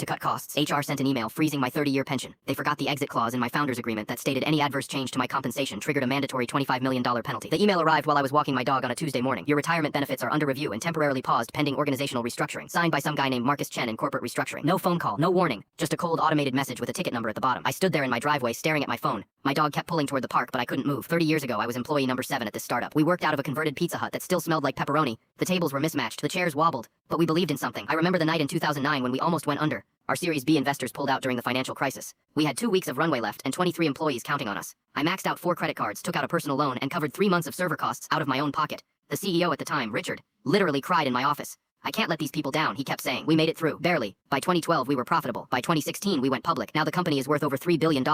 To cut costs, HR sent an email freezing my 30-year pension. They forgot the exit clause in my founder's agreement that stated any adverse change to my compensation triggered a mandatory $25 million penalty. The email arrived while I was walking my dog on a Tuesday morning. Your retirement benefits are under review and temporarily paused pending organizational restructuring. Signed by some guy named Marcus Chen in corporate restructuring. No phone call, no warning, just a cold automated message with a ticket number at the bottom. I stood there in my driveway staring at my phone. My dog kept pulling toward the park, but I couldn't move. 30 years ago, I was employee number 7 at this startup. We worked out of a converted Pizza Hut that still smelled like pepperoni. The tables were mismatched, the chairs wobbled, but we believed in something. I remember the night in 2009 when we almost went under. Our Series B investors pulled out during the financial crisis. We had 2 weeks of runway left and 23 employees counting on us. I maxed out 4 credit cards, took out a personal loan, and covered 3 months of server costs out of my own pocket. The CEO at the time, Richard, literally cried in my office. I can't let these people down, he kept saying. We made it through, barely. By 2012, we were profitable. By 2016, we went public. Now the company is worth over $3 billion.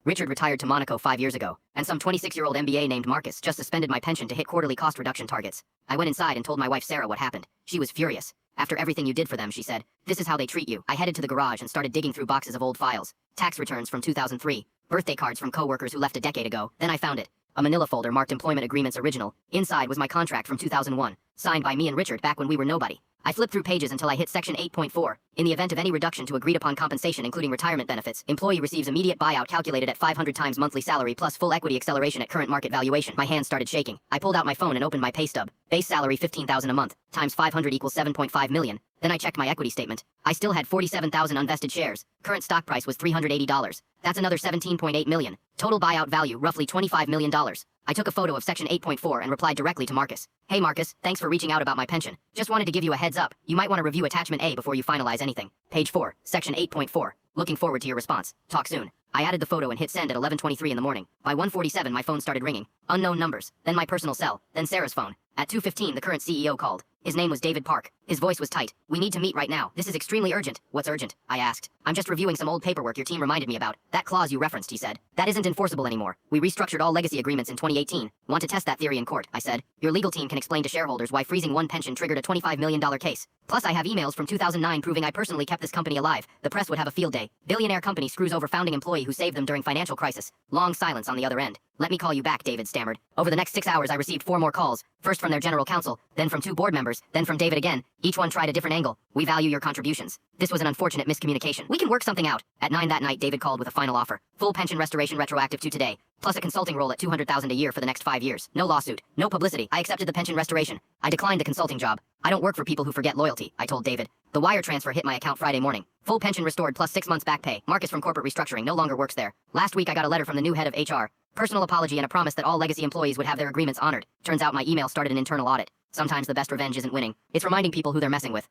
Richard retired to Monaco 5 years ago, and some 26-year-old MBA named Marcus just suspended my pension to hit quarterly cost reduction targets. I went inside and told my wife Sarah what happened. She was furious. After everything you did for them, she said, this is how they treat you. I headed to the garage and started digging through boxes of old files. Tax returns from 2003. Birthday cards from coworkers who left a decade ago. Then I found it. A manila folder marked Employment Agreements Original. Inside was my contract from 2001, signed by me and Richard back when we were nobody. I flipped through pages until I hit section 8.4. In the event of any reduction to agreed upon compensation including retirement benefits, employee receives immediate buyout calculated at 500 times monthly salary plus full equity acceleration at current market valuation. My hands started shaking. I pulled out my phone and opened my pay stub. Base salary $15,000 a month, times 500 equals 7.5 million. Then I checked my equity statement. I still had 47,000 unvested shares. Current stock price was $380. That's another 17.8 million. Total buyout value roughly $25 million. I took a photo of section 8.4 and replied directly to Marcus. Hey Marcus, thanks for reaching out about my pension. Just wanted to give you a heads up. You might want to review attachment A before you finalize anything. Page 4, section 8.4. Looking forward to your response. Talk soon. I added the photo and hit send at 11:23 in the morning. By 1:47 my phone started ringing. Unknown numbers, then my personal cell, then Sarah's phone. At 2:15 the current CEO called. His name was David Park. His voice was tight. We need to meet right now. This is extremely urgent. What's urgent? I asked. I'm just reviewing some old paperwork your team reminded me about. That clause you referenced, he said. That isn't enforceable anymore. We restructured all legacy agreements in 2018. Want to test that theory in court, I said. Your legal team can explain to shareholders why freezing one pension triggered a $25 million case. Plus I have emails from 2009 proving I personally kept this company alive. The press would have a field day. Billionaire company screws over founding employee who saved them during financial crisis. Long silence on the other end. Let me call you back, David stammered. Over the next 6 hours I received 4 more calls. First from their general counsel, then from 2 board members, then from David again. Each one tried a different angle. We value your contributions. This was an unfortunate miscommunication. We can work something out. At 9 that night David called with a final offer. Full pension restoration retroactive to today, plus a consulting role at $200,000 a year for the next 5 years. No lawsuit, no publicity. I accepted the pension restoration. I declined the consulting job. I don't work for people who forget loyalty, I told David. The wire transfer hit my account Friday morning. Full pension restored plus 6 months back pay. Marcus from corporate restructuring no longer works there. Last week I got a letter from the new head of HR. Personal apology and a promise that all legacy employees would have their agreements honored. Turns out my email started an internal audit. Sometimes the best revenge isn't winning. It's reminding people who they're messing with.